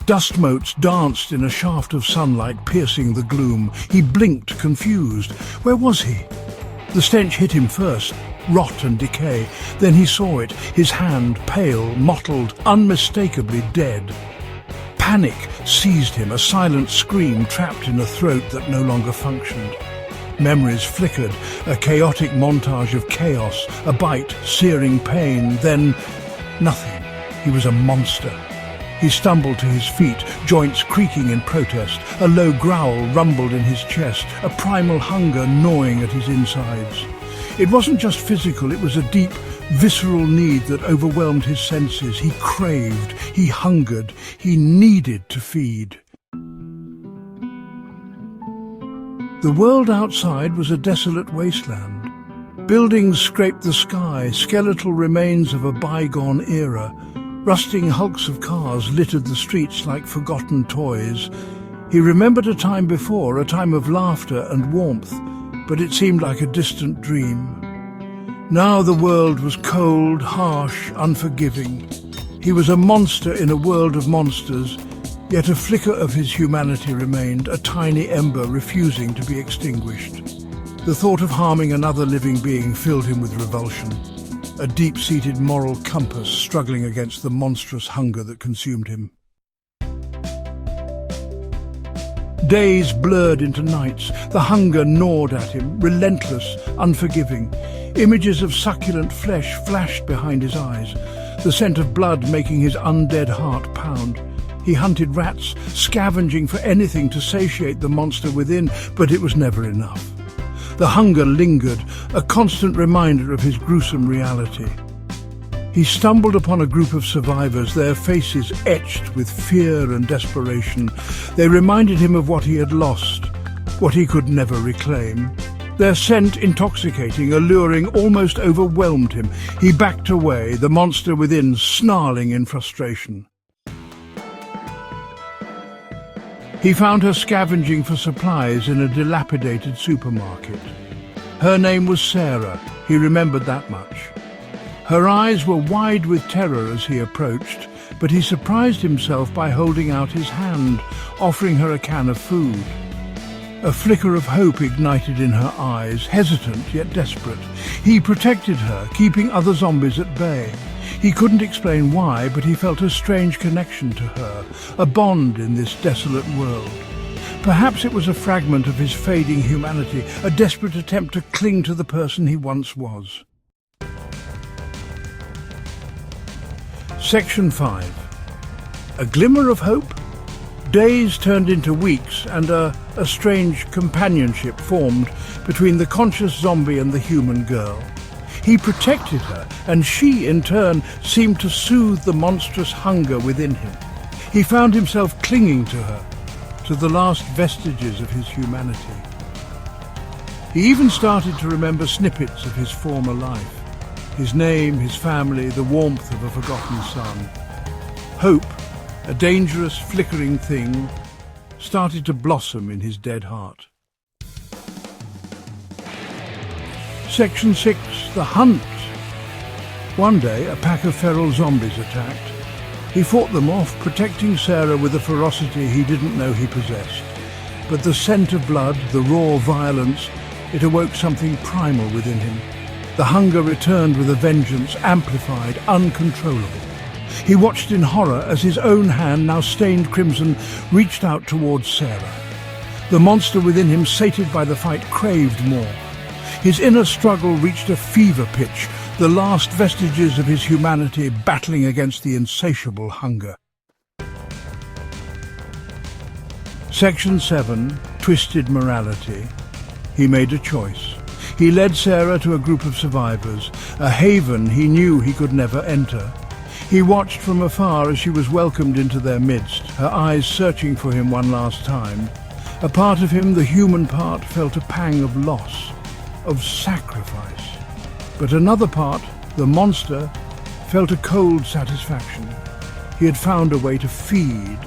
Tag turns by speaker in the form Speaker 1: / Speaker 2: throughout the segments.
Speaker 1: Dust motes danced in a shaft of sunlight piercing the gloom. He blinked, confused. Where was he? The stench hit him first, rot and decay. Then he saw it, his hand, pale, mottled, unmistakably dead. Panic seized him, a silent scream trapped in a throat that no longer functioned. Memories flickered, a chaotic montage of chaos, a bite, searing pain, then nothing. He was a monster. He stumbled to his feet, joints creaking in protest. A low growl rumbled in his chest, a primal hunger gnawing at his insides. It wasn't just physical, it was a deep, visceral need that overwhelmed his senses. He craved, he hungered, he needed to feed. The world outside was a desolate wasteland. Buildings scraped the sky, skeletal remains of a bygone era. Rusting hulks of cars littered the streets like forgotten toys. He remembered a time before, a time of laughter and warmth, but it seemed like a distant dream. Now the world was cold, harsh, unforgiving. He was a monster in a world of monsters, yet a flicker of his humanity remained, a tiny ember refusing to be extinguished. The thought of harming another living being filled him with revulsion. A deep-seated moral compass struggling against the monstrous hunger that consumed him. Days blurred into nights. The hunger gnawed at him, relentless, unforgiving. Images of succulent flesh flashed behind his eyes, the scent of blood making his undead heart pound. He hunted rats, scavenging for anything to satiate the monster within, but it was never enough. The hunger lingered, a constant reminder of his gruesome reality. He stumbled upon a group of survivors, their faces etched with fear and desperation. They reminded him of what he had lost, what he could never reclaim. Their scent, intoxicating, alluring, almost overwhelmed him. He backed away, the monster within snarling in frustration. He found her scavenging for supplies in a dilapidated supermarket. Her name was Sarah, he remembered that much. Her eyes were wide with terror as he approached, but he surprised himself by holding out his hand, offering her a can of food. A flicker of hope ignited in her eyes, hesitant yet desperate. He protected her, keeping other zombies at bay. He couldn't explain why, but he felt a strange connection to her, a bond in this desolate world. Perhaps it was a fragment of his fading humanity, a desperate attempt to cling to the person he once was. Section 5. A glimmer of hope? Days turned into weeks, and a strange companionship formed between the conscious zombie and the human girl. He protected her, and she, in turn, seemed to soothe the monstrous hunger within him. He found himself clinging to her, to the last vestiges of his humanity. He even started to remember snippets of his former life. His name, his family, the warmth of a forgotten son. Hope, a dangerous, flickering thing, started to blossom in his dead heart. Section 6. The Hunt. One day, a pack of feral zombies attacked. He fought them off, protecting Sarah with a ferocity he didn't know he possessed. But the scent of blood, the raw violence, it awoke something primal within him. The hunger returned with a vengeance, amplified, uncontrollable. He watched in horror as his own hand, now stained crimson, reached out towards Sarah. The monster within him, sated by the fight, craved more. His inner struggle reached a fever pitch, the last vestiges of his humanity battling against the insatiable hunger. Section 7. Twisted Morality. He made a choice. He led Sarah to a group of survivors, a haven he knew he could never enter. He watched from afar as she was welcomed into their midst, her eyes searching for him one last time. A part of him, the human part, felt a pang of loss, of sacrifice. But another part, the monster, felt a cold satisfaction. He had found a way to feed,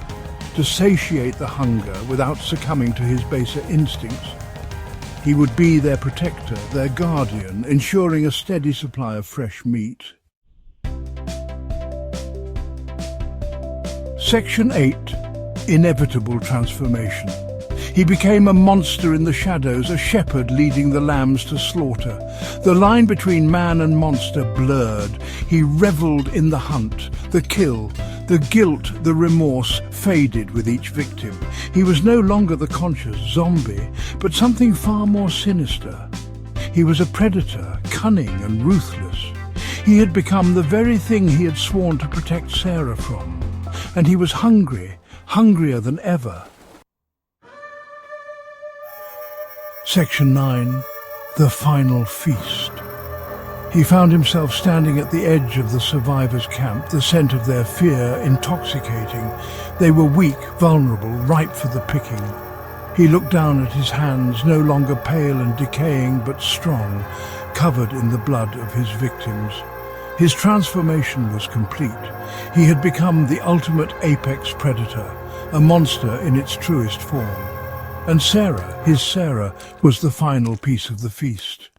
Speaker 1: to satiate the hunger without succumbing to his baser instincts. He would be their protector, their guardian, ensuring a steady supply of fresh meat. Section 8. inevitable transformation. He became a monster in the shadows, a shepherd leading the lambs to slaughter. The line between man and monster blurred. He revelled in the hunt, the kill. The guilt, the remorse faded with each victim. He was no longer the conscious zombie, but something far more sinister. He was a predator, cunning and ruthless. He had become the very thing he had sworn to protect Sarah from. And he was hungry, hungrier than ever. Section 9. The Final Feast. He found himself standing at the edge of the survivors' camp, the scent of their fear intoxicating. They were weak, vulnerable, ripe for the picking. He looked down at his hands, no longer pale and decaying, but strong, covered in the blood of his victims. His transformation was complete. He had become the ultimate apex predator, a monster in its truest form. And Sarah, his Sarah, was the final piece of the feast.